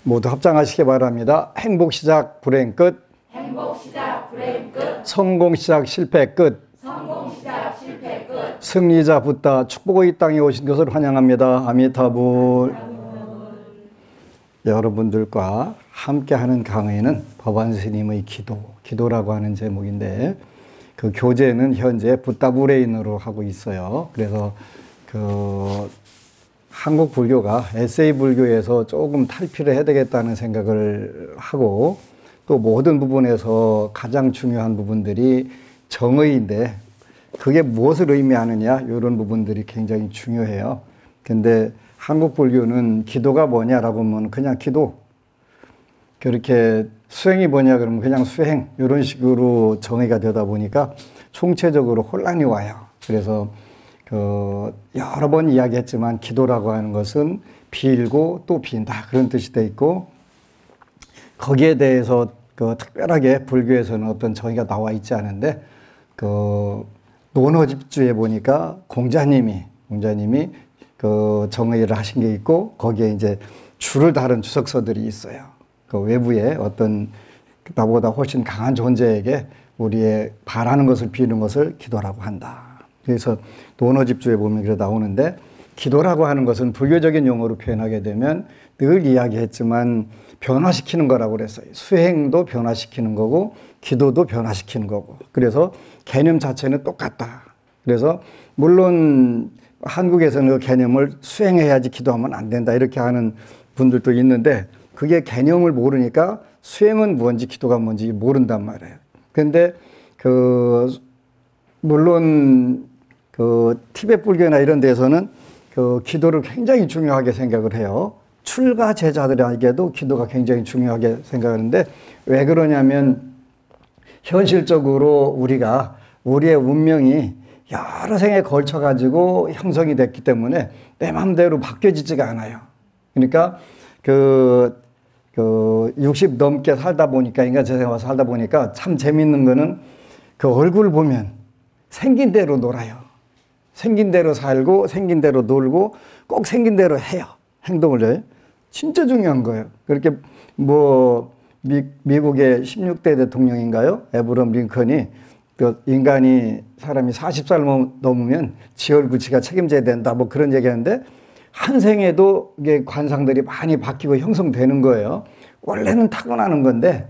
모두 합장하시기 바랍니다. 행복 시작 불행 끝. 행복 시작 불행 끝. 성공 시작 실패 끝. 성공 시작 실패 끝. 승리자 붓다 축복의 이 땅에 오신 것을 환영합니다. 아미타불. 여러분들과 함께하는 강의는 법안 스님의 기도라고 하는 제목인데 그 교재는 현재 붓다브레인으로 하고 있어요. 그래서 한국 불교가 에세이 불교에서 조금 탈피를 해야 되겠다는 생각을 하고 또 모든 부분에서 가장 중요한 부분들이 정의인데 그게 무엇을 의미하느냐 이런 부분들이 굉장히 중요해요. 근데 한국 불교는 기도가 뭐냐라고 하면 그냥 기도, 그렇게 수행이 뭐냐 그러면 그냥 수행 이런 식으로 정의가 되다 보니까 총체적으로 혼란이 와요. 그래서 여러 번 이야기했지만 기도라고 하는 것은 빌고 또 빈다 그런 뜻이 돼 있고 거기에 대해서 특별하게 불교에서는 어떤 정의가 나와 있지 않은데 논어집주에 보니까 공자님이 정의를 하신 게 있고 거기에 이제 줄을 다른 주석서들이 있어요. 그 외부에 어떤 나보다 훨씬 강한 존재에게 우리의 바라는 것을 비는 것을 기도라고 한다. 그래서 논어집주에 보면 그래 나오는데 기도라고 하는 것은 불교적인 용어로 표현하게 되면 늘 이야기했지만 변화시키는 거라고 그랬어요. 수행도 변화시키는 거고 기도도 변화시키는 거고 그래서 개념 자체는 똑같다. 그래서 물론 한국에서는 그 개념을 수행해야지 기도하면 안 된다 이렇게 하는 분들도 있는데 그게 개념을 모르니까 수행은 뭔지 기도가 뭔지 모른단 말이에요. 그런데 물론 티베트 불교나 이런 데서는 기도를 굉장히 중요하게 생각을 해요. 출가 제자들에게도 기도가 굉장히 중요하게 생각하는데 왜 그러냐면 현실적으로 우리의 운명이 여러 생에 걸쳐 가지고 형성이 됐기 때문에 내 마음대로 바뀌어지지가 않아요. 그러니까 60 넘게 살다 보니까 인간 세상에 살다 보니까 참 재밌는 거는 그 얼굴 보면 생긴 대로 놀아요. 생긴 대로 살고 생긴 대로 놀고 꼭 생긴 대로 해요. 행동을 해요. 진짜 중요한 거예요. 그렇게 미국의 16대 대통령인가요? 에브럼 링컨이 사람이 40살 넘으면 지혈구치가 책임져야 된다 그런 얘기하는데 한 생에도 이게 관상들이 많이 바뀌고 형성되는 거예요. 원래는 타고나는 건데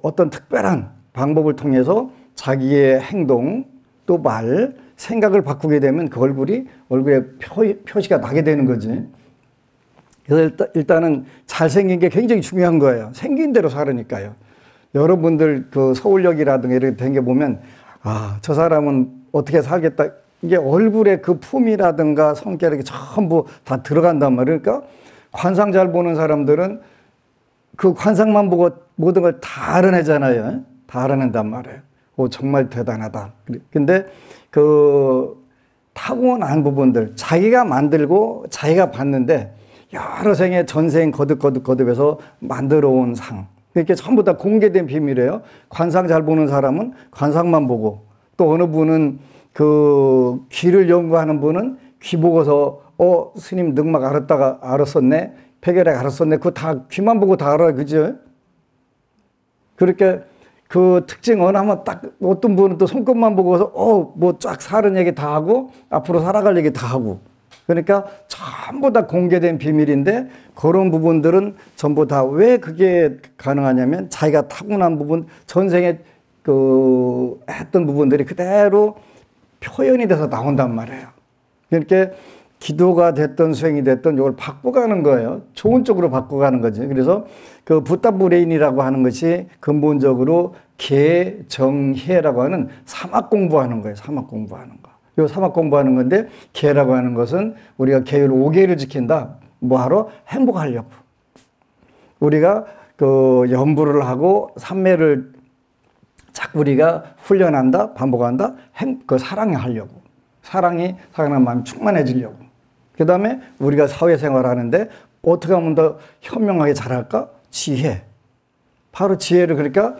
어떤 특별한 방법을 통해서 자기의 행동 또 말, 생각을 바꾸게 되면 그 얼굴에 표시가 나게 되는 거지. 그래서 일단은 잘생긴 게 굉장히 중요한 거예요. 생긴 대로 살으니까요. 여러분들 서울역이라든가 이렇게 댕겨보면 저 사람은 어떻게 살겠다. 이게 얼굴에 그 품이라든가 성격이 전부 다 들어간단 말이에요. 그러니까 관상 잘 보는 사람들은 그 관상만 보고 모든 걸 다 알아내잖아요. 다 알아낸단 말이에요. 정말 대단하다. 근데 타고난 부분들 자기가 만들고 자기가 봤는데 여러 생에 전생 거듭해서 만들어 온 상. 이렇게 전부 다 공개된 비밀이에요. 관상 잘 보는 사람은 관상만 보고 또 어느 분은 귀를 연구하는 분은 귀 보고서 스님 늑막 알았었네. 폐결핵 알았었네. 그거 다 귀만 보고 다 알아요. 그죠? 그렇게 그 특징은 하면 딱 어떤 분은 또 손끝만 보고서 쫙 사는 얘기 다 하고 앞으로 살아갈 얘기 다 하고 그러니까 전부 다 공개된 비밀인데 그런 부분들은 전부 다 왜 그게 가능하냐면 자기가 타고난 부분 전생에 했던 부분들이 그대로 표현이 돼서 나온단 말이에요. 그러니까 기도가 됐든 수행이 됐든 이걸 바꿔가는 거예요. 좋은 쪽으로 바꿔가는 거지. 그래서 붓다브레인이라고 하는 것이 근본적으로 개정해라고 하는 사막 공부하는 거예요. 사막 공부하는 거. 요 사막 공부하는 건데 개라고 하는 것은 우리가 계율 5개를 지킨다. 뭐하러? 행복하려고. 우리가 연부를 하고 삼매를 자꾸 우리가 훈련한다, 반복한다, 사랑하려고. 사랑하는 마음이 충만해지려고. 그 다음에 우리가 사회생활 하는데 어떻게 하면 더 현명하게 잘할까? 지혜. 바로 지혜를 그러니까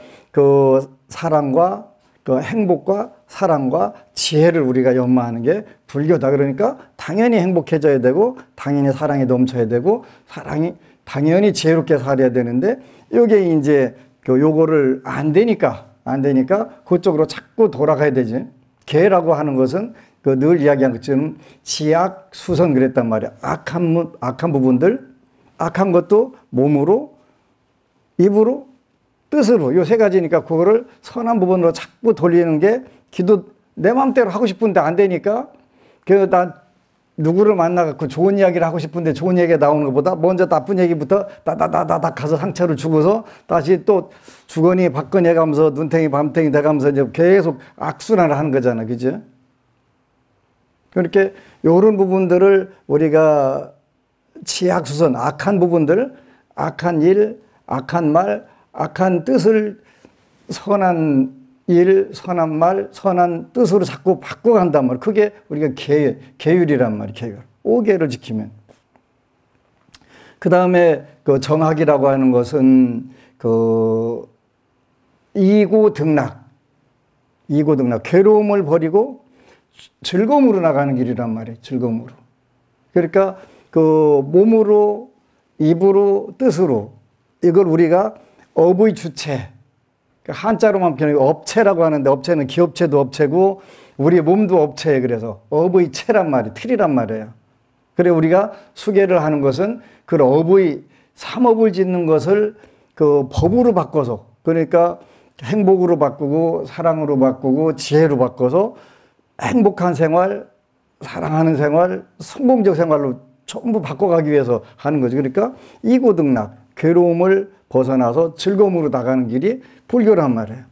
사랑과 그 행복과 사랑과 지혜를 우리가 연마하는 게 불교다. 그러니까 당연히 행복해져야 되고 당연히 사랑이 넘쳐야 되고 사랑이 당연히 지혜롭게 살아야 되는데 이게 이제 요거를 안 되니까 그쪽으로 자꾸 돌아가야 되지. 개라고 하는 것은 그 늘 이야기한 것처럼 지악 수선 그랬단 말이야. 악한 부분들, 악한 것도 몸으로, 입으로, 뜻으로 요 세 가지니까 그거를 선한 부분으로 자꾸 돌리는 게 기도 내 마음대로 하고 싶은데 안 되니까 나 누구를 만나갖고 좋은 이야기를 하고 싶은데 좋은 얘기가 나오는 것보다 먼저 나쁜 얘기부터 다다다다다 가서 상처를 주고서 다시 또 주거니 받거니 해가면서 눈탱이 밤탱이 돼가면서 이제 계속 악순환을 하는 거잖아. 그죠? 그렇게 요런 부분들을 우리가 치악수선, 악한 부분들, 악한 일, 악한 말, 악한 뜻을 선한 일, 선한 말, 선한 뜻으로 자꾸 바꿔간단 말이야. 그게 우리가 계율이란 말이야. 계율. 5계를 지키면. 그 다음에 그 정학이라고 하는 것은 그 이고등락. 괴로움을 버리고 즐거움으로 나가는 길이란 말이에요. 즐거움으로. 그러니까 그 몸으로, 입으로, 뜻으로 이걸 우리가 업의 주체, 한자로만 표현해 업체라고 하는데 업체는 기업체도 업체고 우리 몸도 업체예요. 그래서 업의 체란 말이에요. 틀이란 말이에요. 그래 우리가 수계를 하는 것은 그 업의 삼업을 짓는 것을 그 법으로 바꿔서 그러니까 행복으로 바꾸고 사랑으로 바꾸고 지혜로 바꿔서 행복한 생활, 사랑하는 생활, 성공적 생활로 전부 바꿔가기 위해서 하는 거죠. 그러니까 이고등락, 괴로움을 벗어나서 즐거움으로 나가는 길이 불교란 말이에요.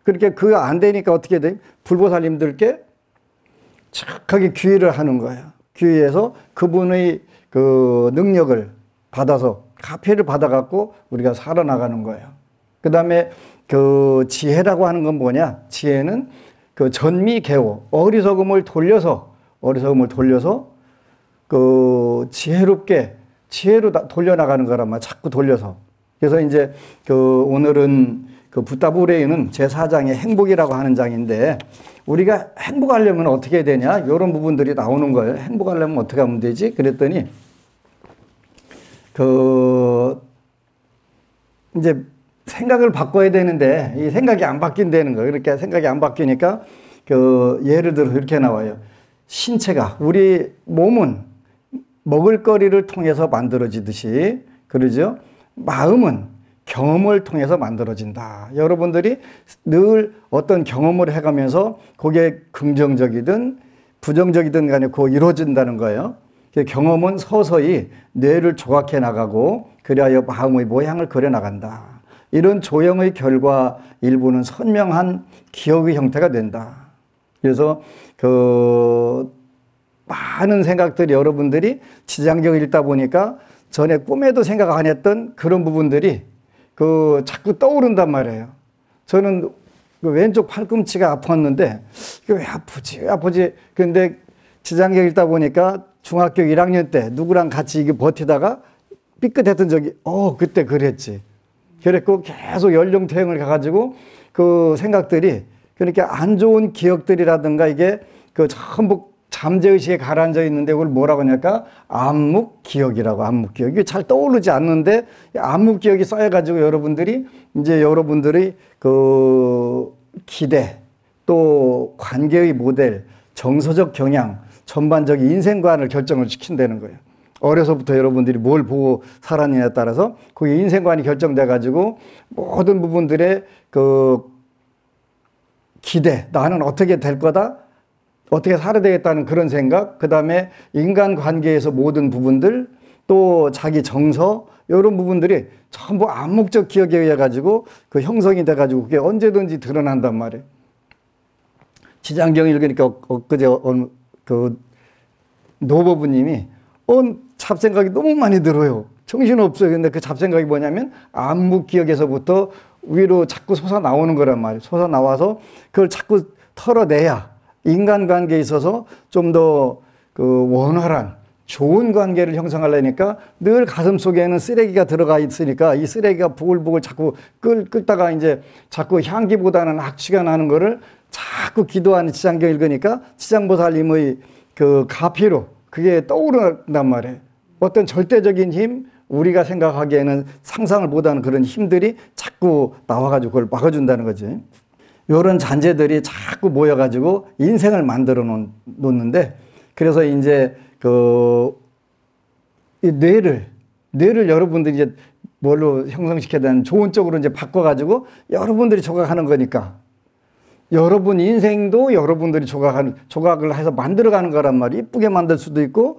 그렇게 그거 안 되니까 어떻게 돼? 불보살님들께 착하게 귀의를 하는 거예요. 귀의해서 그분의 그 능력을 받아서 가패를 받아갖고 우리가 살아나가는 거예요. 그 다음에 그 지혜라고 하는 건 뭐냐? 지혜는 그 전미개오, 어리석음을 돌려서 그 지혜로 돌려나가는 거란 말이야. 자꾸 돌려서. 그래서 이제 그 오늘은 그 붓다부레이는 제4장의 행복이라고 하는 장인데 우리가 행복하려면 어떻게 해야 되냐? 이런 부분들이 나오는 거예요. 행복하려면 어떻게 하면 되지? 그랬더니 그 이제 생각을 바꿔야 되는데 이 생각이 안 바뀐다는 거예요. 그러니까 생각이 안 바뀌니까 그 예를 들어 이렇게 나와요. 신체가 우리 몸은 먹을거리를 통해서 만들어지듯이 그러죠. 마음은 경험을 통해서 만들어진다. 여러분들이 늘 어떤 경험을 해가면서 그게 긍정적이든 부정적이든 간에 그거 이루어진다는 거예요. 경험은 서서히 뇌를 조각해 나가고 그리하여 마음의 모양을 그려 나간다. 이런 조형의 결과 일부는 선명한 기억의 형태가 된다. 그래서 그 많은 생각들이 여러분들이 지장경 읽다 보니까 전에 꿈에도 생각 안 했던 그런 부분들이 그 자꾸 떠오른단 말이에요. 저는 그 왼쪽 팔꿈치가 아팠는데 이게 왜 아프지? 근데 지장경 읽다 보니까 중학교 1학년 때 누구랑 같이 이게 버티다가 삐끗했던 적이 그때 그랬지. 그랬고 계속 연령퇴행을 가가지고 그 생각들이 그러니까 안 좋은 기억들이라든가 이게 그 전부 잠재의식에 가라앉아 있는데 그걸 뭐라고 하냐까 암묵기억이라고. 암묵기억. 이게 잘 떠오르지 않는데 암묵기억이 쌓여가지고 여러분들이 이제 여러분들의 그 기대 또 관계의 모델 정서적 경향 전반적인 인생관을 결정을 시킨다는 거예요. 어려서부터 여러분들이 뭘 보고 살았느냐에 따라서 그게 인생관이 결정돼 가지고 모든 부분들의 그 기대, 나는 어떻게 될 거다, 어떻게 살아야 되겠다는 그런 생각, 그 다음에 인간관계에서 모든 부분들, 또 자기 정서 이런 부분들이 전부 암묵적 기억에 의해 가지고 그 형성이 돼 가지고 그게 언제든지 드러난단 말이에요. 지장경 읽으니까 엊그제 그 노부부님이 잡생각이 너무 많이 들어요. 정신없어요. 근데 그 잡생각이 뭐냐면 암묵기억에서부터 위로 자꾸 솟아나오는 거란 말이에요. 솟아나와서 그걸 자꾸 털어내야 인간관계에 있어서 좀 더 그 원활한 좋은 관계를 형성하려니까 늘 가슴 속에는 쓰레기가 들어가 있으니까 이 쓰레기가 부글부글 자꾸 끓다가 이제 자꾸 향기보다는 악취가 나는 거를 자꾸 기도하는 지장경 읽으니까 지장보살님의 그 가피로 그게 떠오른단 말이에요. 어떤 절대적인 힘, 우리가 생각하기에는 상상을 못하는 그런 힘들이 자꾸 나와가지고 그걸 막아준다는 거지. 이런 잔재들이 자꾸 모여가지고 인생을 만들어 놓는데, 그래서 이제 이 뇌를 여러분들이 이제 뭘로 형성시켜야 되는 좋은 쪽으로 이제 바꿔가지고 여러분들이 조각하는 거니까 여러분 인생도 여러분들이 조각을 해서 만들어가는 거란 말이에요. 이쁘게 만들 수도 있고,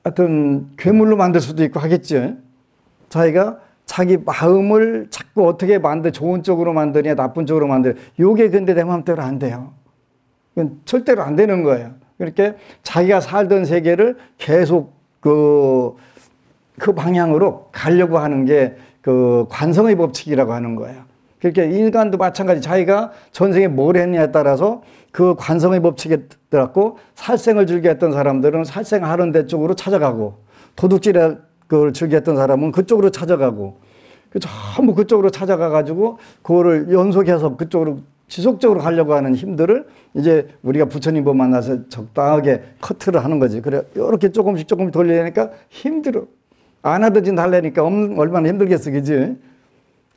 하여튼 괴물로 만들 수도 있고 하겠죠. 자기가 자기 마음을 자꾸 어떻게 좋은 쪽으로 만드냐, 나쁜 쪽으로 만드냐. 요게 근데 내 마음대로 안 돼요. 이건 절대로 안 되는 거예요. 그렇게 자기가 살던 세계를 계속 그 방향으로 가려고 하는 게 그 관성의 법칙이라고 하는 거예요. 그렇게 인간도 마찬가지 자기가 전생에 뭘 했냐에 따라서 그 관성의 법칙에 들었고, 살생을 즐겨했던 사람들은 살생하는 데 쪽으로 찾아가고, 도둑질을 즐겨했던 사람은 그쪽으로 찾아가고, 전부 그쪽으로 찾아가가지고 그거를 연속해서 그쪽으로 지속적으로 가려고 하는 힘들을 이제 우리가 부처님 법 만나서 적당하게 커트를 하는 거지. 그래 이렇게 조금씩 돌리려니까 힘들어. 안 하든지 달래니까 얼마나 힘들겠어, 그지?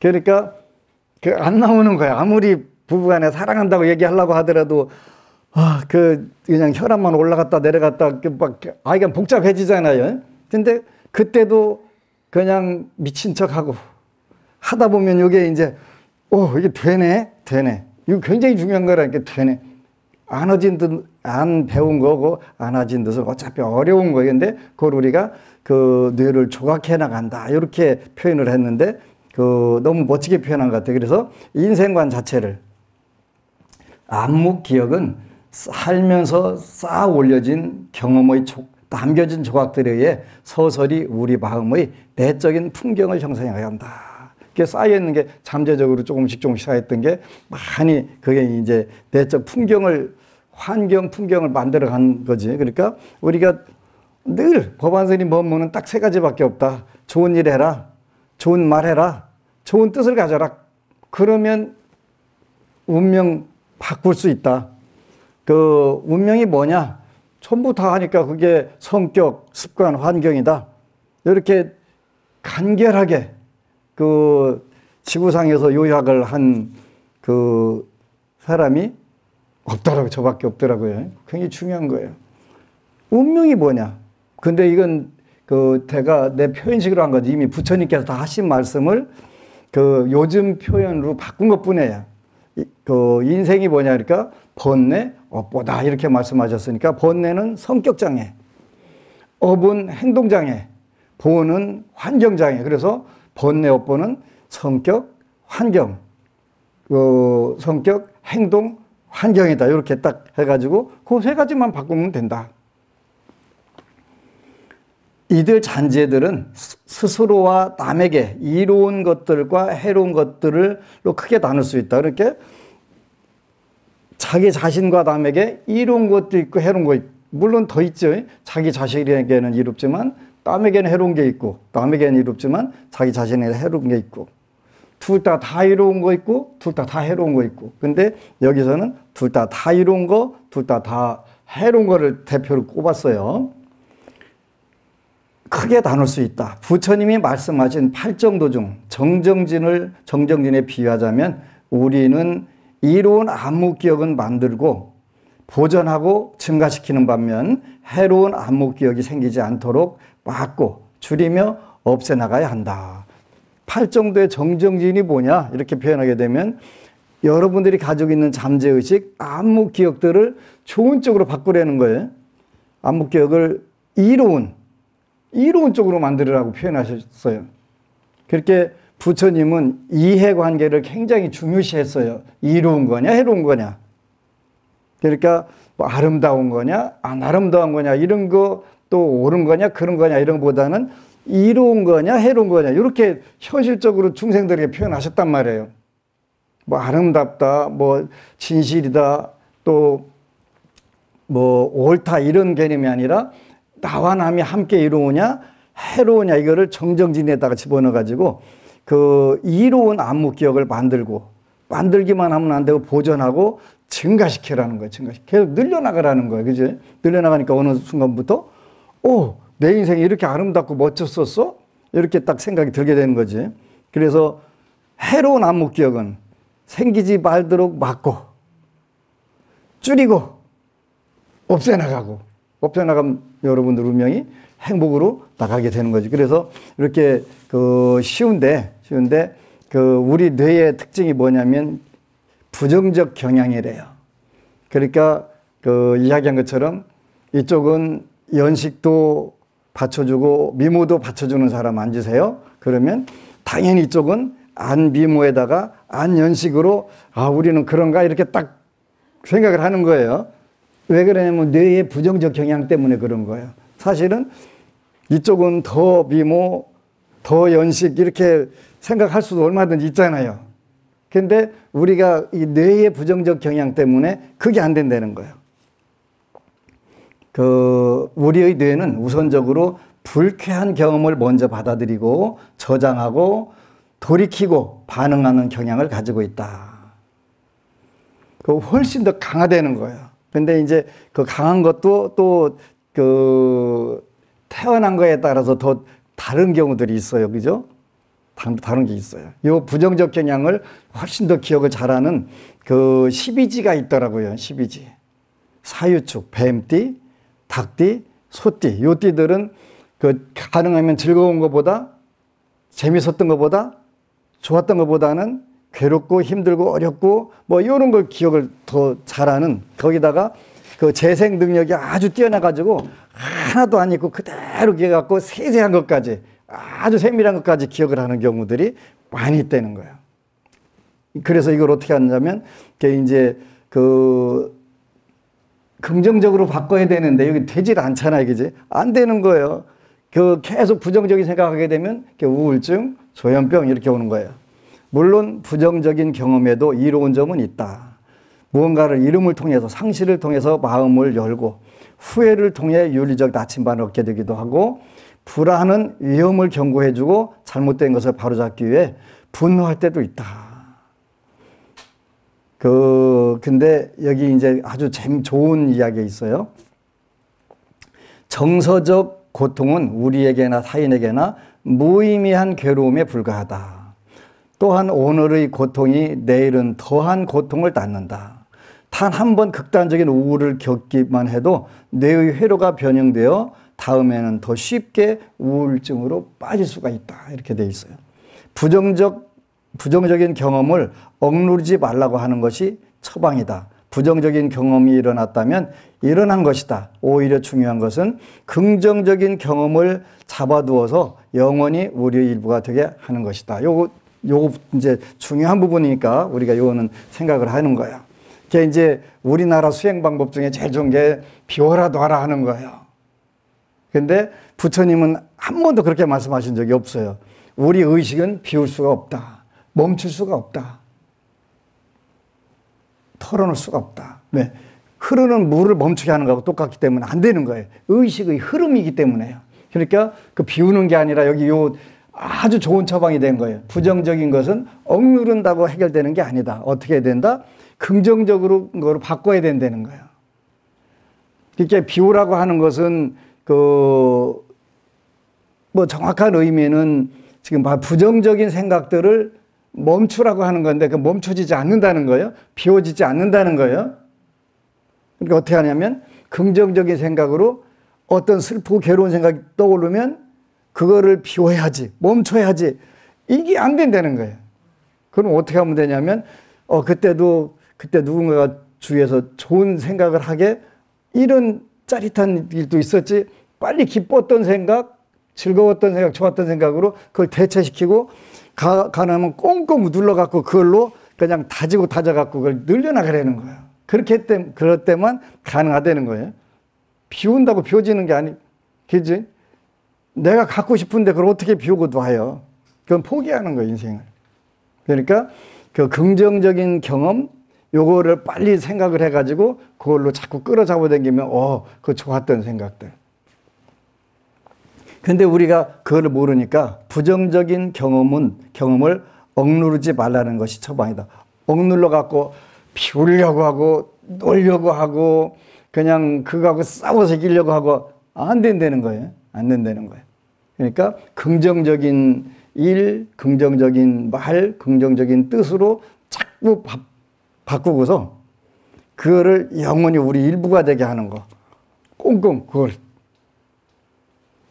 그러니까 안 나오는 거야. 아무리 부부간에 사랑한다고 얘기하려고 하더라도 그냥 혈압만 올라갔다 내려갔다 막 아이가 복잡해지잖아요. 근데 그때도 그냥 미친 척하고 하다 보면 이게 이제 이게 되네. 이거 굉장히 중요한 거라니까. 되네. 안 해진 듯, 안 배운 거고 안 해진 듯은 어차피 어려운 거예요. 근데 그걸 우리가 그 뇌를 조각해 나간다 이렇게 표현을 했는데 너무 멋지게 표현한 것 같아요. 그래서 인생관 자체를, 암묵기억은 살면서 쌓아 올려진 경험의 남겨진 조각들에 의해 서서히 우리 마음의 내적인 풍경을 형성해 간다. 이렇게 쌓여있는 게 잠재적으로 조금씩 쌓였던 게 많이 그게 이제 내적 풍경을, 풍경을 만들어 간 거지. 그러니까 우리가 늘 법안스님 법문은 딱 세 가지밖에 없다. 좋은 일 해라. 좋은 말 해라. 좋은 뜻을 가져라. 그러면 운명 바꿀 수 있다. 그 운명이 뭐냐? 전부 다 하니까 그게 성격, 습관, 환경이다. 이렇게 간결하게 그 지구상에서 요약을 한 그 사람이 없더라고요. 저밖에 없더라고요. 굉장히 중요한 거예요. 운명이 뭐냐? 근데 이건 제가 내 표현식으로 한 거지. 이미 부처님께서 다 하신 말씀을 요즘 표현으로 바꾼 것 뿐이에요. 인생이 뭐냐, 그러니까 번뇌, 업보다 이렇게 말씀하셨으니까 번뇌는 성격장애, 업은 행동장애, 보는 환경장애. 그래서 번뇌, 업보는 성격, 환경, 성격, 행동, 환경이다. 이렇게 딱 해가지고 그 세 가지만 바꾸면 된다. 이들 잔재들은 스스로와 남에게 이로운 것들과 해로운 것들로 크게 나눌 수 있다. 그렇게 자기 자신과 남에게 이로운 것도 있고 해로운 거 있고, 물론 더 있죠. 자기 자신에게는 이롭지만 남에게는 해로운 게 있고, 남에게는 이롭지만 자기 자신에게는 해로운 게 있고, 둘 다 이로운 거 있고 둘 다 해로운 거 있고. 근데 여기서는 둘 다 이로운 거, 둘 다 해로운 거를 대표로 꼽았어요. 크게 나눌 수 있다. 부처님이 말씀하신 팔정도 중 정정진에 비유하자면 우리는 이로운 암묵기억은 만들고 보존하고 증가시키는 반면 해로운 암묵기억이 생기지 않도록 막고 줄이며 없애나가야 한다. 팔정도의 정정진이 뭐냐? 이렇게 표현하게 되면 여러분들이 가지고 있는 잠재의식, 암묵기억들을 좋은 쪽으로 바꾸려는 거예요. 암묵기억을 이로운 쪽으로 만들으라고 표현하셨어요. 그렇게 부처님은 이해관계를 굉장히 중요시했어요. 이로운 거냐, 해로운 거냐. 그러니까 뭐 아름다운 거냐, 안 아름다운 거냐, 이런 거 또 옳은 거냐, 그런 거냐, 이런 것보다는 이로운 거냐, 해로운 거냐, 이렇게 현실적으로 중생들에게 표현하셨단 말이에요. 뭐 아름답다, 뭐 진실이다, 또 뭐 옳다 이런 개념이 아니라 나와 남이 함께 이루오냐 해로우냐 이거를 정정진에다가 집어넣어 가지고 그 이로운 안목기억을 만들기만 하면 안 되고 보존하고 증가시키라는 거예요. 계속 늘려나가라는 거예요. 그죠? 늘려나가니까 어느 순간부터 내 인생이 이렇게 아름답고 멋졌었어? 이렇게 딱 생각이 들게 되는 거지. 그래서 해로운 안목기억은 생기지 말도록 막고 줄이고 없애나가면 여러분들 운명이 행복으로 나가게 되는 거지. 그래서 이렇게 쉬운데 우리 뇌의 특징이 뭐냐면 부정적 경향이래요. 그러니까 이야기한 것처럼 이쪽은 연식도 받쳐주고 미모도 받쳐주는 사람 앉으세요. 그러면 당연히 이쪽은 안미모에다가 안연식으로 우리는 그런가 이렇게 딱 생각을 하는 거예요. 왜 그러냐면 뇌의 부정적 경향 때문에 그런 거예요. 사실은 이쪽은 더 미모, 더 연식 이렇게 생각할 수도 얼마든지 있잖아요. 근데 우리가 이 뇌의 부정적 경향 때문에 그게 안 된다는 거예요. 우리의 뇌는 우선적으로 불쾌한 경험을 먼저 받아들이고 저장하고 돌이키고 반응하는 경향을 가지고 있다. 훨씬 더 강화되는 거예요. 근데 이제 그 강한 것도 또 태어난 거에 따라서 더 다른 경우들이 있어요. 그죠? 다른 게 있어요. 이 부정적 경향을 훨씬 더 기억을 잘하는 12지가 있더라고요. 12지. 사유축, 뱀띠, 닭띠, 소띠. 요 띠들은 가능하면 즐거운 것보다 재밌었던 것보다 좋았던 것보다는 괴롭고 힘들고 어렵고 뭐 이런 걸 기억을 더 잘하는 거기다가 재생 능력이 아주 뛰어나가지고 하나도 안 잊고 그대로 기억해갖고 세세한 것까지 아주 세밀한 것까지 기억을 하는 경우들이 많이 있다는 거예요. 그래서 이걸 어떻게 하냐면 이제 긍정적으로 바꿔야 되는데 여기 되질 않잖아요. 그지? 안 되는 거예요. 계속 부정적인 생각하게 되면 우울증, 조현병 이렇게 오는 거예요. 물론 부정적인 경험에도 이로운 점은 있다. 무언가를 잃음을 통해서 상실을 통해서 마음을 열고 후회를 통해 윤리적 나침반을 얻게 되기도 하고 불안은 위험을 경고해주고 잘못된 것을 바로잡기 위해 분노할 때도 있다. 근데 여기 이제 아주 좋은 이야기가 있어요. 정서적 고통은 우리에게나 타인에게나 무의미한 괴로움에 불과하다. 또한 오늘의 고통이 내일은 더한 고통을 낳는다. 단 한 번 극단적인 우울을 겪기만 해도 뇌의 회로가 변형되어 다음에는 더 쉽게 우울증으로 빠질 수가 있다. 이렇게 돼 있어요. 부정적인 경험을 억누르지 말라고 하는 것이 처방이다. 부정적인 경험이 일어났다면 일어난 것이다. 오히려 중요한 것은 긍정적인 경험을 잡아두어서 영원히 우리의 일부가 되게 하는 것이다. 요거 이제 중요한 부분이니까 우리가 요거는 생각을 하는 거예요. 그게 이제 우리나라 수행 방법 중에 제일 좋은 게 비워라 놔라 하는 거예요. 근데 부처님은 한 번도 그렇게 말씀하신 적이 없어요. 우리 의식은 비울 수가 없다. 멈출 수가 없다. 털어놓을 수가 없다. 왜? 흐르는 물을 멈추게 하는 거하고 똑같기 때문에 안 되는 거예요. 의식의 흐름이기 때문에요. 그러니까 비우는 게 아니라 여기 아주 좋은 처방이 된 거예요. 부정적인 것은 억누른다고 해결되는 게 아니다. 어떻게 해야 된다? 긍정적으로 그걸 바꿔야 된다는 거예요. 이렇게 비우라고 하는 것은 뭐 정확한 의미는 지금 부정적인 생각들을 멈추라고 하는 건데 멈춰지지 않는다는 거예요. 비워지지 않는다는 거예요. 그러니까 어떻게 하냐면 긍정적인 생각으로 어떤 슬프고 괴로운 생각이 떠오르면 그거를 비워야지, 멈춰야지. 이게 안 된다는 거예요. 그럼 어떻게 하면 되냐면 그때 누군가가 주위에서 좋은 생각을 하게 이런 짜릿한 일도 있었지. 빨리 기뻤던 생각, 즐거웠던 생각, 좋았던 생각으로 그걸 대체시키고 가능하면 꽁꽁 눌러갖고 그걸로 그냥 다져갖고 그걸 늘려나가려는 거예요. 그럴 때만 가능하다는 거예요. 비운다고 비워지는 게 그지? 내가 갖고 싶은데 그걸 어떻게 비우고 놔요? 그건 포기하는 거예요, 인생을. 그러니까 긍정적인 경험, 요거를 빨리 생각을 해가지고 그걸로 자꾸 끌어잡아 당기면 그 좋았던 생각들. 근데 우리가 그걸 모르니까 부정적인 경험을 억누르지 말라는 것이 처방이다. 억눌러 갖고 피우려고 하고 놀려고 하고 그냥 그거하고 싸워서 이기려고 하고 안 된다는 거예요. 안 된다는 거예요. 그러니까 긍정적인 일, 긍정적인 말, 긍정적인 뜻으로 자꾸 바꾸고서 그거를 영원히 우리 일부가 되게 하는 거. 꽁꽁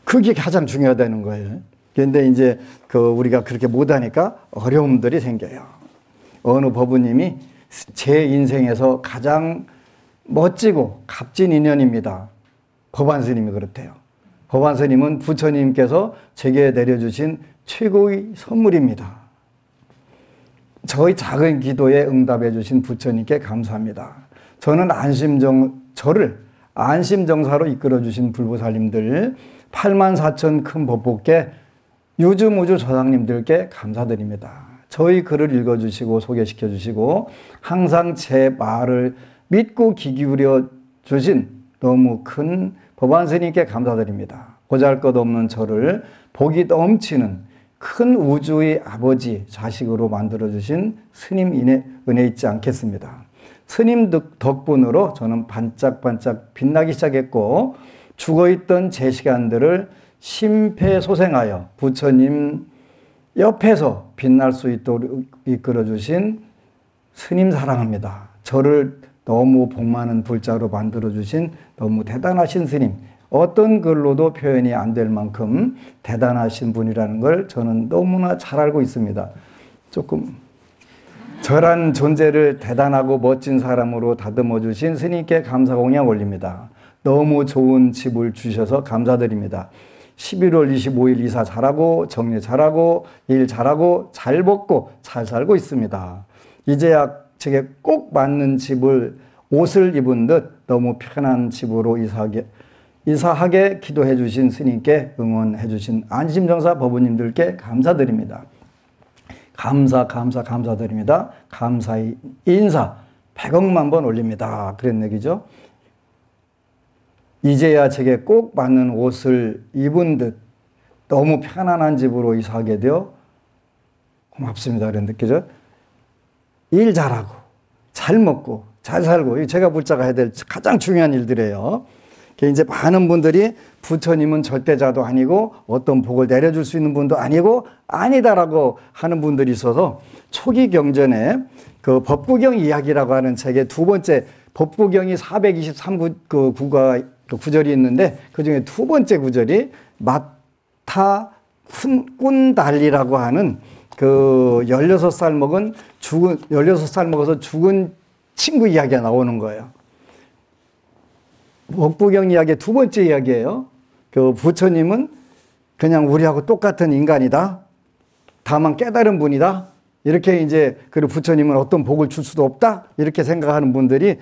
그게 가장 중요하다는 거예요. 그런데 이제 우리가 그렇게 못하니까 어려움들이 생겨요. 어느 법부님이 제 인생에서 가장 멋지고 값진 인연입니다. 법안 스님이 그렇대요. 법안 스님은 부처님께서 제게 내려주신 최고의 선물입니다. 저의 작은 기도에 응답해 주신 부처님께 감사합니다. 저를 안심정사로 이끌어 주신 불보살님들 84,000 큰 법보께 유주무주 조상님들께 감사드립니다. 저희 글을 읽어주시고 소개시켜 주시고 항상 제 말을 믿고 귀 기울여 주신 너무 큰 법안 스님께 감사드립니다. 보잘것없는 저를 복이 넘치는 큰 우주의 아버지 자식으로 만들어주신 스님 은혜 잊지 않겠습니다. 스님 덕분으로 저는 반짝반짝 빛나기 시작했고 죽어있던 제 시간들을 심폐소생하여 부처님 옆에서 빛날 수 있도록 이끌어주신 스님 사랑합니다. 저를 너무 복 많은 불자로 만들어주신 너무 대단하신 스님, 어떤 글로도 표현이 안 될 만큼 대단하신 분이라는 걸 저는 너무나 잘 알고 있습니다. 조금 저란 존재를 대단하고 멋진 사람으로 다듬어 주신 스님께 감사 공양 올립니다. 너무 좋은 집을 주셔서 감사드립니다. 11월 25일 이사 잘하고 정리 잘하고 일 잘하고 잘 먹고 잘 살고 있습니다. 이제야 제게 꼭 맞는 집을 옷을 입은 듯 너무 편한 집으로 이사하게 기도해 주신 스님께 응원해 주신 안심정사 법부님들께 감사드립니다. 감사드립니다. 감사의 인사 100억만 번 올립니다. 그런 얘기죠. 이제야 제게 꼭 맞는 옷을 입은 듯 너무 편안한 집으로 이사하게 되어 고맙습니다. 그런 느끼죠. 일 잘하고 잘 먹고 잘 살고 제가 불자가 해야 될 가장 중요한 일들이에요. 이제 많은 분들이 부처님은 절대자도 아니고 어떤 복을 내려줄 수 있는 분도 아니고 아니다라고 하는 분들이 있어서 초기 경전에 그 법구경 이야기라고 하는 책의 두 번째 법구경이 423구절이 있는데 그 중에 두 번째 구절이 마타 꾼달리라고 하는 그 16살 먹어서 죽은 친구 이야기가 나오는 거예요. 법구경 이야기의 두 번째 이야기예요. 그 부처님은 그냥 우리하고 똑같은 인간이다. 다만 깨달은 분이다. 이렇게 이제 그리고 부처님은 어떤 복을 줄 수도 없다. 이렇게 생각하는 분들이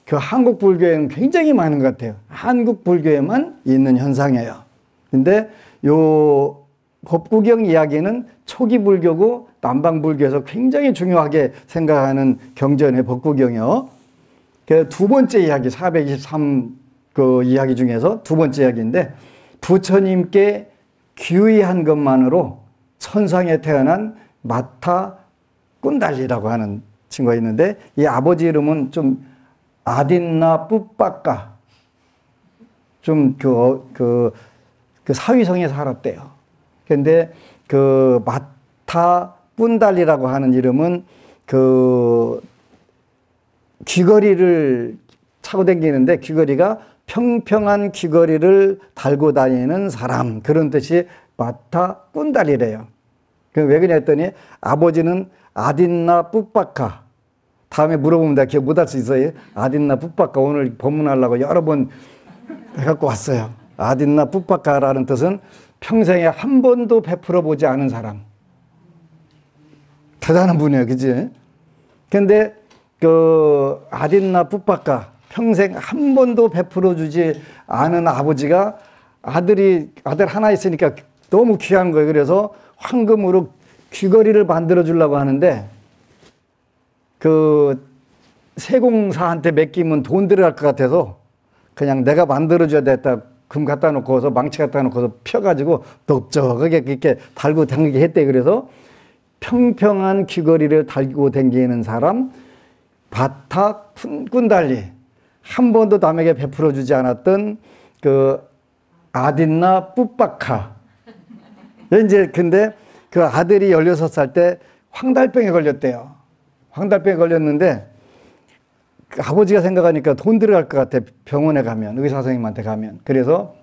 그 한국 불교에는 굉장히 많은 것 같아요. 한국 불교에만 있는 현상이에요. 근데 요 법구경 이야기는 초기 불교고 남방 불교에서 굉장히 중요하게 생각하는 경전의 법구경이요. 그 두 번째 이야기 423 그 이야기 중에서 두 번째 이야기인데 부처님께 귀의한 것만으로 천상에 태어난 마타 꾼달리라고 하는 친구가 있는데 이 아버지 이름은 좀 아딘나 뿌빠까 좀 그 사위성에 살았대요. 근데 그 마타 꾼달리라고 하는 이름은 그 귀걸이를 차고 다니는데 귀걸이가 평평한 귀걸이를 달고 다니는 사람 그런 뜻이 마타 꾼달리래요. 왜 그러냐 했더니 아버지는 아딘나 뿌빠카 다음에 물어보면 내가 기억 못할 수 있어요. 아딘나 뿌빠카 오늘 법문하려고 여러 번 해갖고 왔어요. 아딘나 뿌빠카라는 뜻은 평생에 한 번도 베풀어 보지 않은 사람. 대단한 분이에요. 그치? 근데 그 아딘나 뿌빠카 평생 한 번도 베풀어 주지 않은 아버지가 아들 하나 있으니까 너무 귀한 거예요. 그래서 황금으로 귀걸이를 만들어 주려고 하는데 그 세공사한테 맡기면 돈 들어갈 것 같아서 그냥 내가 만들어줘야 됐다. 금 갖다 놓고서 망치 갖다 놓고서 펴가지고 넓적하게 이렇게 달고 당기게 했대. 그래서 평평한 귀걸이를 달고 다니는 사람, 바타 꾼달리, 한 번도 남에게 베풀어 주지 않았던 그 아딘나 뿌빠카. 이제 근데 그 아들이 16살 때 황달병에 걸렸대요. 황달병에 걸렸는데 그 아버지가 생각하니까 돈 들어갈 것 같아. 병원에 가면, 의사 선생님한테 가면. 그래서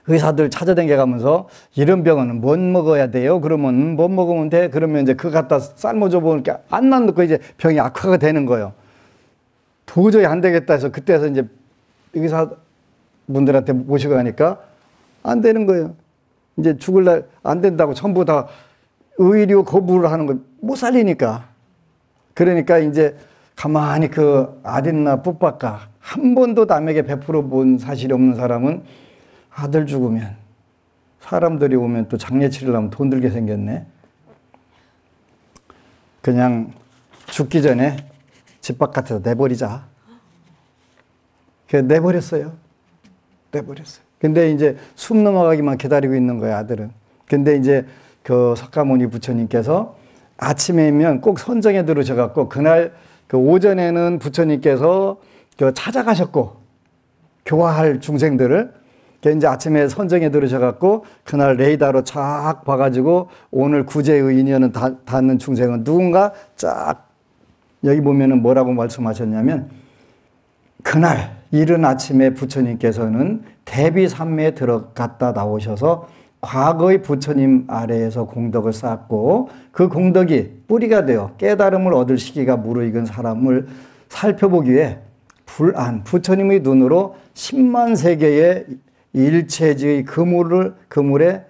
의사들 찾아다녀 가면서 이런 병은 못 먹어야 돼요. 그러면 못 먹으면 돼. 그러면 이제 그거 갖다 삶아줘 보니까 안만 넣고 이제 병이 악화가 되는 거예요. 도저히 안 되겠다 해서 그때서 이제 의사분들한테 모시고 가니까 안 되는 거예요. 이제 죽을 날 안 된다고 전부 다 의료 거부를 하는 거 못 살리니까. 그러니까 이제 가만히 그 아딘나 뿌빠까 한 번도 남에게 베풀어 본 사실이 없는 사람은 아들 죽으면 사람들이 오면 또 장례 치르려면 돈 들게 생겼네. 그냥 죽기 전에 집 바깥에서 내버리자. 그래서 내버렸어요. 내버렸어요. 근데 이제 숨 넘어가기만 기다리고 있는 거예요, 아들은. 근데 이제 그 석가모니 부처님께서 아침에면 꼭 선정에 들으셔갖고 그날 그 오전에는 부처님께서 그 찾아가셨고 교화할 중생들을 이제 아침에 선정에 들으셔갖고 그날 레이더로 쫙 봐가지고 오늘 구제의 인연은 닿는 중생은 누군가 쫙 여기 보면은 뭐라고 말씀하셨냐면 그날 이른 아침에 부처님께서는 대비산매에 들어갔다 나오셔서 과거의 부처님 아래에서 공덕을 쌓았고 그 공덕이 뿌리가 되어 깨달음을 얻을 시기가 무르익은 사람을 살펴보기 위해 부처님의 눈으로 10만 세계의 일체지의 그물에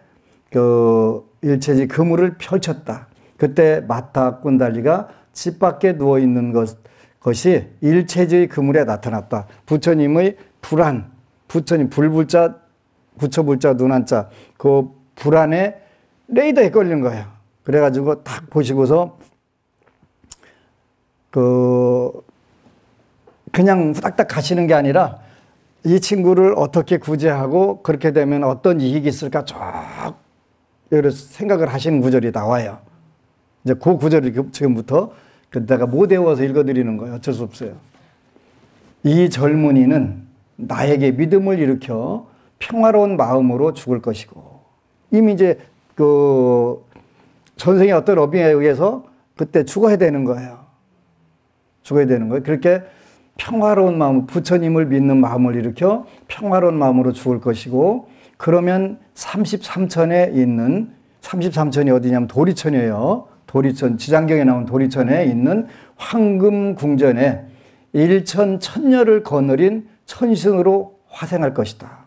일체지 그물을 펼쳤다. 그때 마타 꾼달리가 집 밖에 누워 있는 것이 일체지의 그물에 나타났다. 부처님의 부처님 불불자 부처불자 눈한자 그 불안에 레이더에 걸린 거예요. 그래가지고 딱 보시고서 그냥 후닥닥 가시는 게 아니라 이 친구를 어떻게 구제하고 그렇게 되면 어떤 이익이 있을까 쫙 여러 생각을 하시는 구절이 나와요. 이제 그 구절을 지금부터 내가 못 외워서 읽어드리는 거예요. 어쩔 수 없어요. 이 젊은이는 나에게 믿음을 일으켜 평화로운 마음으로 죽을 것이고 이미 이제 그 전생의 어떤 러빙에 의해서 그때 죽어야 되는 거예요. 죽어야 되는 거예요. 그렇게 평화로운 마음, 부처님을 믿는 마음을 일으켜 평화로운 마음으로 죽을 것이고 그러면 33천에 있는 33천이 어디냐면 도리천이에요. 도리천, 지장경에 나온 도리천에 있는 황금궁전에 일천천녀를 거느린 천신으로 화생할 것이다.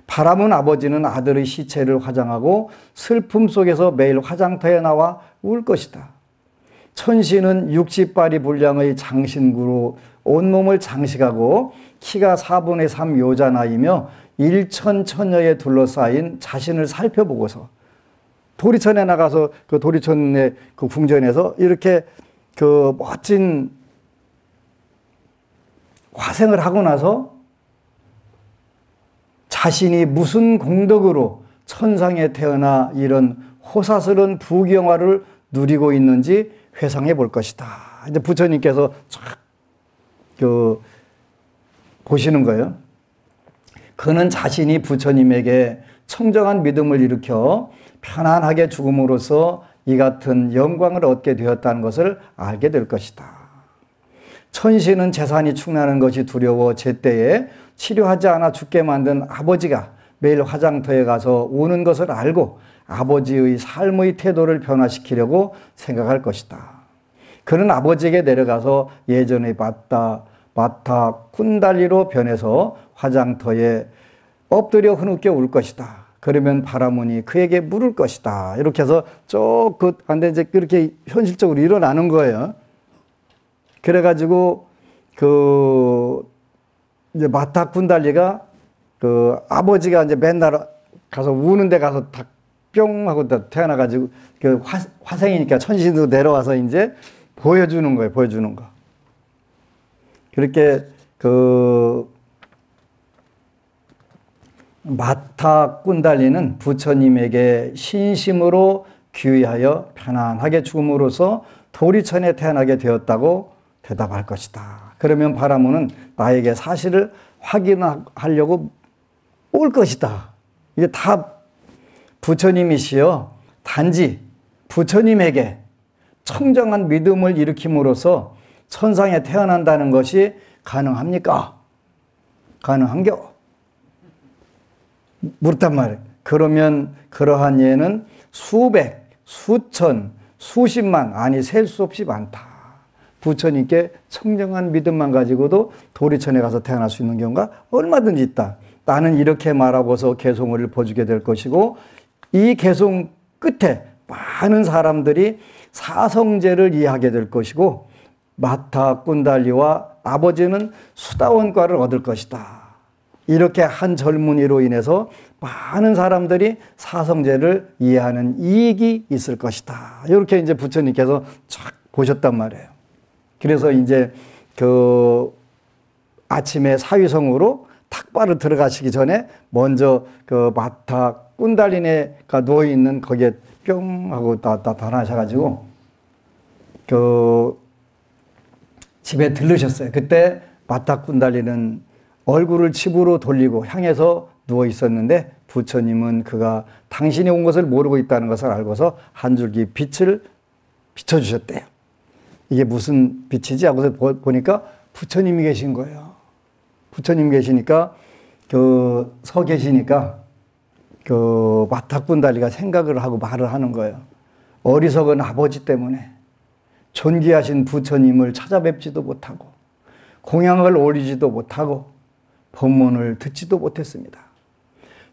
바람은 아버지는 아들의 시체를 화장하고 슬픔 속에서 매일 화장터에 나와 울 것이다. 천신은 60발이 분량의 장신구로 온몸을 장식하고 키가 4분의 3 요자나이며 일천천녀에 둘러싸인 자신을 살펴보고서 도리천에 나가서 그 도리천의 그 궁전에서 이렇게 그 멋진 화생을 하고 나서 자신이 무슨 공덕으로 천상에 태어나 이런 호사스러운 부경화를 누리고 있는지 회상해 볼 것이다. 이제 부처님께서 쫙 보시는 거예요. 그는 자신이 부처님에게 청정한 믿음을 일으켜 편안하게 죽음으로써 이 같은 영광을 얻게 되었다는 것을 알게 될 것이다. 천신은 재산이 축나는 것이 두려워 제때에 치료하지 않아 죽게 만든 아버지가 매일 화장터에 가서 우는 것을 알고 아버지의 삶의 태도를 변화시키려고 생각할 것이다. 그는 아버지에게 내려가서 예전의 마타 꾼달리로 변해서 화장터에 엎드려 흐느껴 울 것이다. 그러면 바라문이 그에게 물을 것이다. 이렇게 해서 근데 이제 그렇게 현실적으로 일어나는 거예요. 그래가지고 이제 마타 꾼달리가 아버지가 이제 맨날 가서 우는 데 가서 다 뿅 하고 태어나가지고 화생이니까 천신도 내려와서 이제 보여주는 거예요. 보여주는 거. 그렇게 마타 꾼달리는 부처님에게 신심으로 귀의하여 편안하게 죽음으로써 도리천에 태어나게 되었다고 대답할 것이다. 그러면 바라문은 나에게 사실을 확인하려고 올 것이다. 이게 다 부처님이시여 단지 부처님에게 청정한 믿음을 일으킴으로써 천상에 태어난다는 것이 가능합니까? 가능한겨? 물었단 말이에요. 그러면 그러한 예는 수백, 수천, 수십만, 아니 셀 수 없이 많다. 부처님께 청정한 믿음만 가지고도 도리천에 가서 태어날 수 있는 경우가 얼마든지 있다. 나는 이렇게 말하고서 개송을 보여주게 될 것이고, 이 개송 끝에 많은 사람들이 사성제를 이해하게 될 것이고, 마타 꾼달리와 아버지는 수다원과를 얻을 것이다. 이렇게 한 젊은이로 인해서 많은 사람들이 사성제를 이해하는 이익이 있을 것이다. 이렇게 이제 부처님께서 쫙 보셨단 말이에요. 그래서 이제 아침에 사위성으로 탁발을 들어가시기 전에 먼저 마타 꾼달리네가 누워있는 거기에 뿅 하고 나타나셔가지고 집에 들르셨어요. 그때 마타 꾼달리는 얼굴을 집으로 돌리고 향해서 누워 있었는데 부처님은 그가 당신이 온 것을 모르고 있다는 것을 알고서 한 줄기 빛을 비춰주셨대요. 이게 무슨 빛이지? 하고서 보니까 부처님이 계신 거예요. 부처님 계시니까 서 계시니까 마타 꾼달리가 생각을 하고 말을 하는 거예요. 어리석은 아버지 때문에 존귀하신 부처님을 찾아뵙지도 못하고 공양을 올리지도 못하고 법문을 듣지도 못했습니다.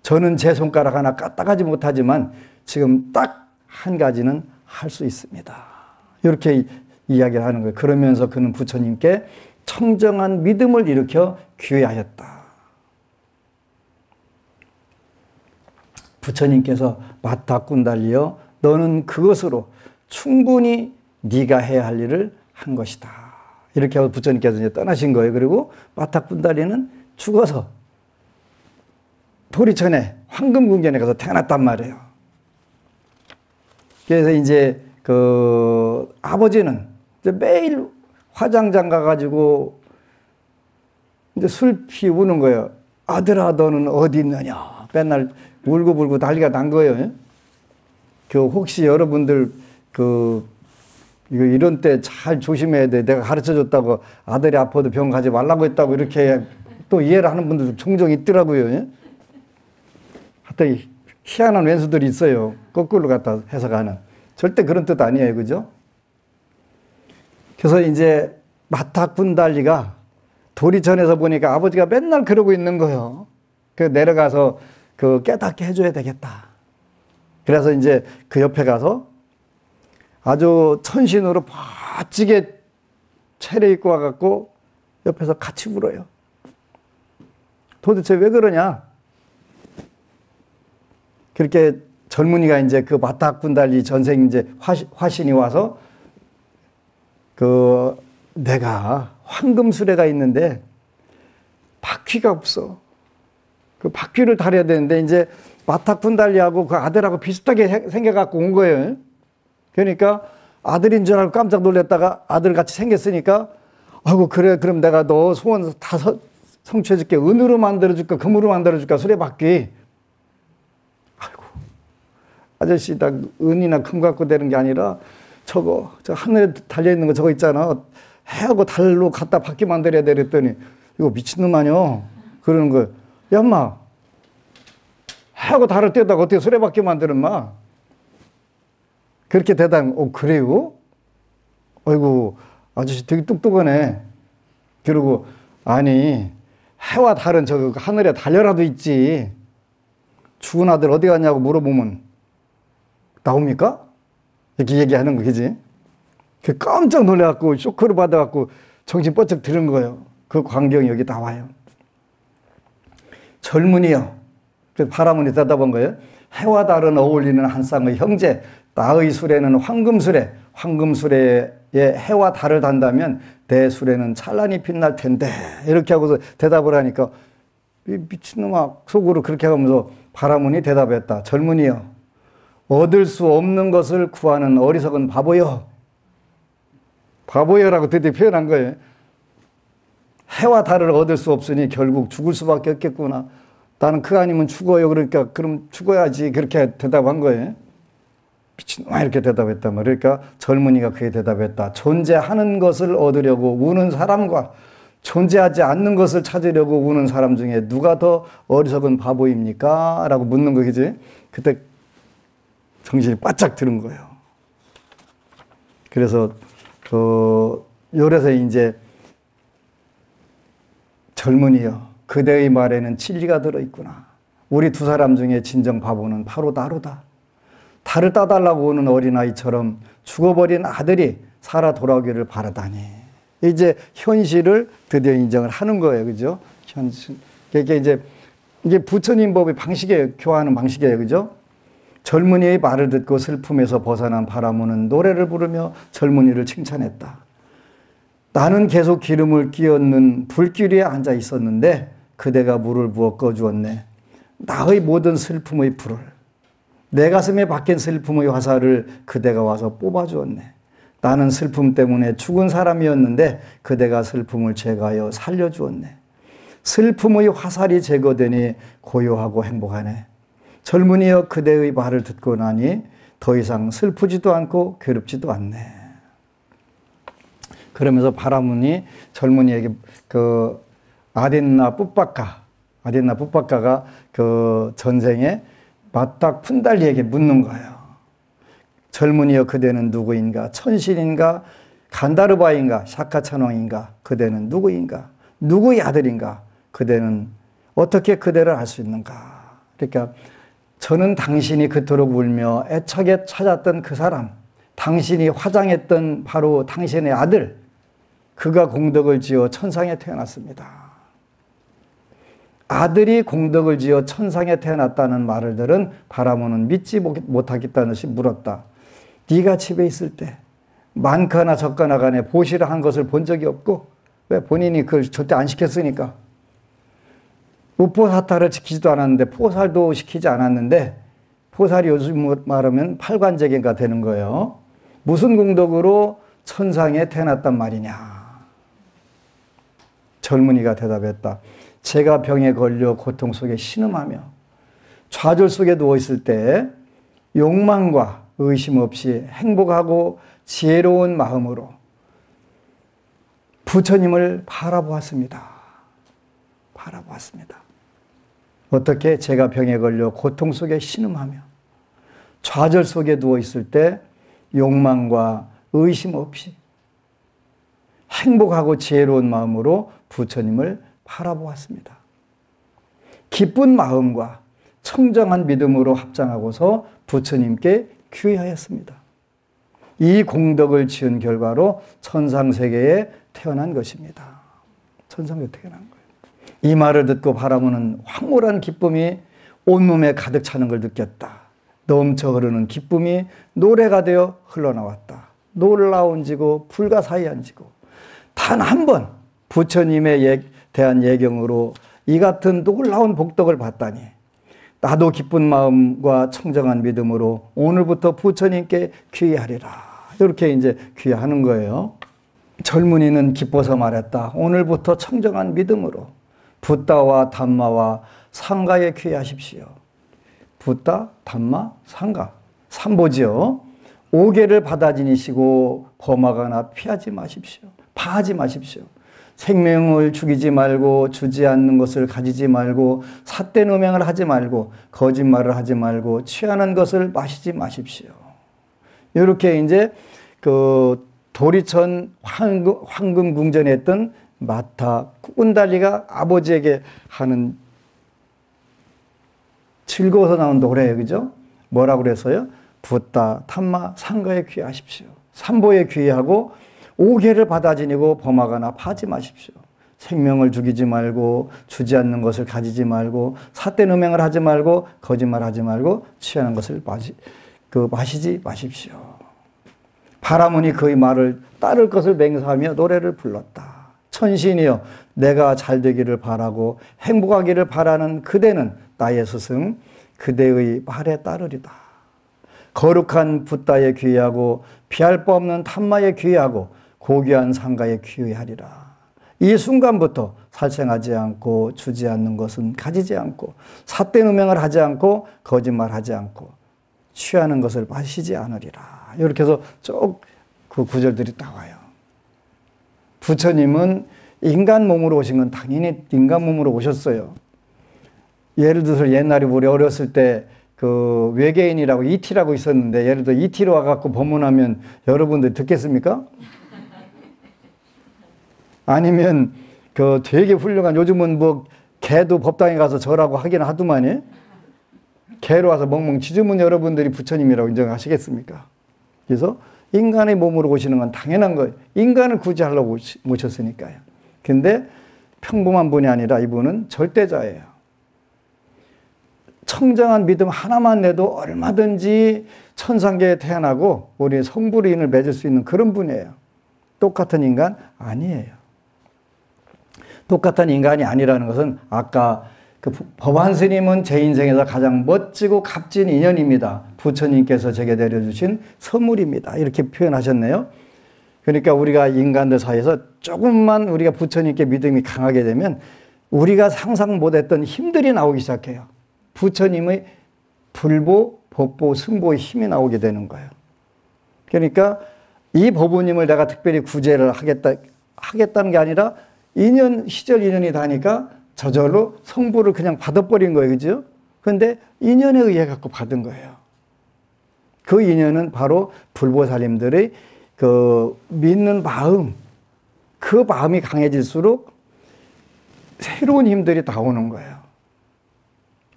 저는 제 손가락 하나 까딱하지 못하지만 지금 딱 한 가지는 할 수 있습니다. 이렇게 이야기를 하는 거예요. 그러면서 그는 부처님께 청정한 믿음을 일으켜 귀의하였다. 부처님께서 마타 꾼달리여 너는 그것으로 충분히 네가 해야 할 일을 한 것이다. 이렇게 하고 부처님께서 이제 떠나신 거예요. 그리고 마타 꾼달리는 죽어서 도리천에 황금궁전에 가서 태어났단 말이에요. 그래서 이제 아버지는 이제 매일 화장장 가가지고 이제 슬피 우는 거예요. 아들아 너는 어디 있느냐. 맨날 울고불고 난리가 난 거예요. 혹시 여러분들 이런 때 잘 조심해야 돼. 내가 가르쳐 줬다고 아들이 아파도 병 가지 말라고 했다고 이렇게 또 이해를 하는 분들도 종종 있더라고요. 하여튼 희한한 왼수들이 있어요. 거꾸로 갖다 해석하는. 절대 그런 뜻 아니에요. 그죠? 그래서 이제 마타 꾼달리가 도리천에서 보니까 아버지가 맨날 그러고 있는 거예요. 그래서 내려가서 깨닫게 해줘야 되겠다. 그래서 이제 그 옆에 가서 아주 천신으로 멋지게 차려입고 와갖고 옆에서 같이 울어요. 도대체 왜 그러냐? 그렇게 젊은이가 이제 마타 꾼달리 전생 이제 화신이 와서 내가 황금수레가 있는데 바퀴가 없어. 그 바퀴를 달아야 되는데 이제 마타 꾼달리하고 그 아들하고 비슷하게 생겨갖고 온 거예요. 그러니까 아들인 줄 알고 깜짝 놀랐다가 아들같이 생겼으니까 아이고 그래 그럼 내가 너 소원 다 성취해줄게. 은으로 만들어줄까 금으로 만들어줄까 수레바퀴. 아이고 아저씨 나 은이나 금 갖고 되는 게 아니라 저 하늘에 달려있는 거 저거 있잖아. 해하고 달로 갖다 바퀴 만들어야 돼 그랬더니 이거 미친놈 아니야. 그러는 거야. 야 인마 해하고 달을 떼다가 어떻게 수레바퀴 만드는 마. 그렇게 대답, 그래요? 아이고, 아저씨 되게 똑똑하네. 그러고, 아니, 해와 달은 저 하늘에 달려라도 있지. 죽은 아들 어디 갔냐고 물어보면, 나옵니까? 이렇게 얘기하는 거, 그지? 깜짝 놀래갖고, 쇼크를 받아갖고, 정신 번쩍 드는 거예요. 그 광경이 여기 나와요. 젊은이요. 그래서 바라문이 대답한 거예요. 해와 달은 어울리는 한 쌍의 형제, 나의 수레는 황금수레, 황금수레 해와 달을 단다면 내 술에는 찬란히 빛날 텐데 이렇게 하고서 대답을 하니까 이 미친놈아 속으로 그렇게 하면서 바라문이 대답했다. 젊은이여, 얻을 수 없는 것을 구하는 어리석은 바보여. 바보여라고 드디어 표현한 거예요. 해와 달을 얻을 수 없으니 결국 죽을 수밖에 없겠구나. 나는 그거 아니면 죽어요. 그러니까 그럼 죽어야지. 그렇게 대답한 거예요. 미친놈아 이렇게 대답했단 말이에요. 그러니까 젊은이가 그에 대답했다. 존재하는 것을 얻으려고 우는 사람과 존재하지 않는 것을 찾으려고 우는 사람 중에 누가 더 어리석은 바보입니까? 라고 묻는 거겠지. 그때 정신이 바짝 드는 거예요. 그래서 요래서 이제 젊은이여, 그대의 말에는 진리가 들어있구나. 우리 두 사람 중에 진정 바보는 바로 나로다. 달을 따달라고 오는 어린아이처럼 죽어버린 아들이 살아 돌아오기를 바라다니. 이제 현실을 드디어 인정을 하는 거예요. 그죠? 현실. 이게 부처님 법의 방식이에요. 교화하는 방식이에요. 그죠? 젊은이의 말을 듣고 슬픔에서 벗어난 바라문은 노래를 부르며 젊은이를 칭찬했다. 나는 계속 기름을 끼얹는 불길 위에 앉아 있었는데 그대가 물을 부어 꺼주었네. 나의 모든 슬픔의 불을, 내 가슴에 박힌 슬픔의 화살을 그대가 와서 뽑아주었네. 나는 슬픔 때문에 죽은 사람이었는데 그대가 슬픔을 제거하여 살려주었네. 슬픔의 화살이 제거되니 고요하고 행복하네. 젊은이여, 그대의 말을 듣고 나니 더 이상 슬프지도 않고 괴롭지도 않네. 그러면서 바라문이 젊은이에게 아딘나 풋바카가 그 전생에 마딱 푼달리에게 묻는 거예요. 젊은이여, 그대는 누구인가? 천신인가? 간다르바인가? 샤카찬왕인가? 그대는 누구인가? 누구의 아들인가? 그대는 어떻게 그대를 알 수 있는가? 그러니까 저는 당신이 그토록 울며 애착에 찾았던 그 사람, 당신이 화장했던 바로 당신의 아들, 그가 공덕을 지어 천상에 태어났습니다. 아들이 공덕을 지어 천상에 태어났다는 말을 들은 바라문은 믿지 못하겠다는 듯이 물었다. 네가 집에 있을 때 많거나 적거나 간에 보시를 한 것을 본 적이 없고, 왜? 본인이 그걸 절대 안 시켰으니까. 우포사타를 지키지도 않았는데, 포살도 시키지 않았는데, 포살이 요즘 말하면 팔관제계가 되는 거예요. 무슨 공덕으로 천상에 태어났단 말이냐. 젊은이가 대답했다. 제가 병에 걸려 고통 속에 신음하며 좌절 속에 누워있을 때 욕망과 의심 없이 행복하고 지혜로운 마음으로 부처님을 바라보았습니다. 어떻게? 제가 병에 걸려 고통 속에 신음하며 좌절 속에 누워있을 때 욕망과 의심 없이 행복하고 지혜로운 마음으로 부처님을 바라보았습니다. 기쁜 마음과 청정한 믿음으로 합장하고서 부처님께 귀의하였습니다. 이 공덕을 지은 결과로 천상세계에 태어난 것입니다. 천상에 태어난 거예요. 이 말을 듣고 바라문은 황홀한 기쁨이 온몸에 가득 차는 걸 느꼈다. 넘쳐 흐르는 기쁨이 노래가 되어 흘러나왔다. 놀라운지고 불가사의한지고 단 한 번 부처님에 대한 예경으로 이 같은 놀라운 복덕을 받다니 나도 기쁜 마음과 청정한 믿음으로 오늘부터 부처님께 귀의하리라. 이렇게 이제 귀의하는 거예요. 젊은이는 기뻐서 말했다. 오늘부터 청정한 믿음으로 붓다와 담마와 상가에 귀의하십시오. 붓다, 담마, 상가. 삼보지요. 오계를 받아 지니시고 범하거나 피하지 마십시오. 파하지 마십시오. 생명을 죽이지 말고 주지 않는 것을 가지지 말고 삿된 음행을 하지 말고 거짓말을 하지 말고 취하는 것을 마시지 마십시오. 이렇게 이제 그 도리천 황금 궁전에 했던 마타 꾼달리가 아버지에게 하는 즐거워서 나온 노래예요. 그죠? 뭐라고 그랬어요? 붓다, 탐마, 상가에 귀의하십시오. 삼보에 귀의하고 오계를 받아 지니고 범하거나 파지 마십시오. 생명을 죽이지 말고 주지 않는 것을 가지지 말고 삿된 음행을 하지 말고 거짓말하지 말고 취하는 것을 마시지 마십시오. 바라문이 그의 말을 따를 것을 맹세하며 노래를 불렀다. 천신이여 내가 잘 되기를 바라고 행복하기를 바라는 그대는 나의 스승 그대의 말에 따르리다. 거룩한 붓다에 귀하고 피할 바 없는 탐마에 귀하고 고귀한 상가에 귀하리라. 이 순간부터 살생하지 않고 주지 않는 것은 가지지 않고 삿된 음행을 하지 않고 거짓말하지 않고 취하는 것을 마시지 않으리라. 이렇게 해서 쭉 그 구절들이 나와요. 부처님은 인간 몸으로 오신 건 당연히 인간 몸으로 오셨어요. 예를 들어서 옛날에 우리 어렸을 때 그 외계인이라고 ET라고 있었는데 예를 들어 ET로 와갖고 법문하면 여러분들 듣겠습니까? 아니면 그 되게 훌륭한 요즘은 뭐 개도 법당에 가서 절하고 하긴 하더만이 개로 와서 멍멍 짖으면 여러분들이 부처님이라고 인정하시겠습니까? 그래서 인간의 몸으로 오시는 건 당연한 거예요. 인간을 구제하려고 모셨으니까요. 근데 평범한 분이 아니라 이분은 절대자예요. 청정한 믿음 하나만 내도 얼마든지 천상계에 태어나고 우리의 성불인을 맺을 수 있는 그런 분이에요. 똑같은 인간 아니에요. 똑같은 인간이 아니라는 것은 아까 그 법안 스님은 제 인생에서 가장 멋지고 값진 인연입니다. 부처님께서 제게 내려주신 선물입니다. 이렇게 표현하셨네요. 그러니까 우리가 인간들 사이에서 조금만 우리가 부처님께 믿음이 강하게 되면 우리가 상상 못했던 힘들이 나오기 시작해요. 부처님의 불보, 법보, 승보의 힘이 나오게 되는 거예요. 그러니까 이 법부님을 내가 특별히 구제를 하겠다는 게 아니라 시절 인연이 다니까 저절로 성부를 그냥 받아버린 거예요. 그죠? 그런데 인연에 의해 갖고 받은 거예요. 그 인연은 바로 불보살님들의 그 믿는 마음, 그 마음이 강해질수록 새로운 힘들이 나오는 거예요.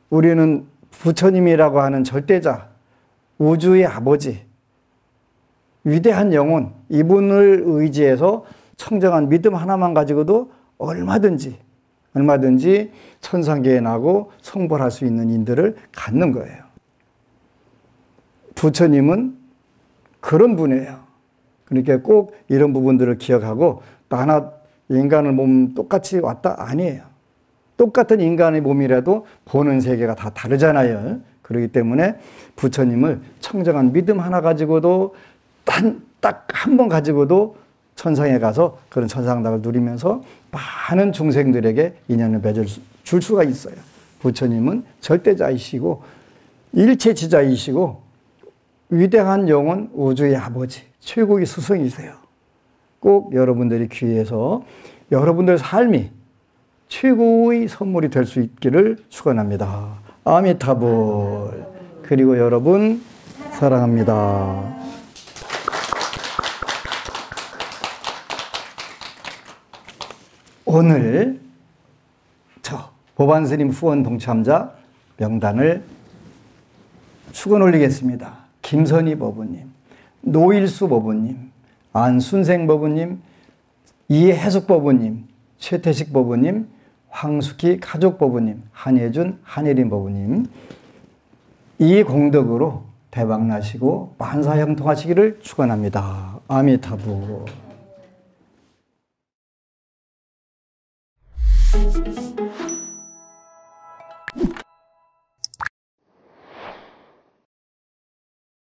우리는 부처님이라고 하는 절대자, 우주의 아버지, 위대한 영혼, 이분을 의지해서 청정한 믿음 하나만 가지고도 얼마든지 천상계에 나고 성불할 수 있는 인들을 갖는 거예요. 부처님은 그런 분이에요. 그러니까 꼭 이런 부분들을 기억하고 나나 인간의 몸 똑같이 왔다? 아니에요. 똑같은 인간의 몸이라도 보는 세계가 다 다르잖아요. 그렇기 때문에 부처님을 청정한 믿음 하나 가지고도 딱 한 번 가지고도 천상에 가서 그런 천상락을 누리면서 많은 중생들에게 인연을 맺을 줄 수가 있어요. 부처님은 절대자이시고 일체지자이시고 위대한 영혼 우주의 아버지 최고의 스승이세요. 꼭 여러분들이 귀해서 여러분들 삶이 최고의 선물이 될 수 있기를 축원합니다. 아미타불. 그리고 여러분 사랑합니다. 오늘 저 법안스님 후원 동참자 명단을 축원 올리겠습니다. 김선희 법우님, 노일수 법우님, 안순생 법우님, 이해숙 법우님, 최태식 법우님, 황숙희 가족 법우님, 한예준, 한예린 법우님, 이 공덕으로 대박나시고 만사형통하시기를 축원합니다. 아미타불.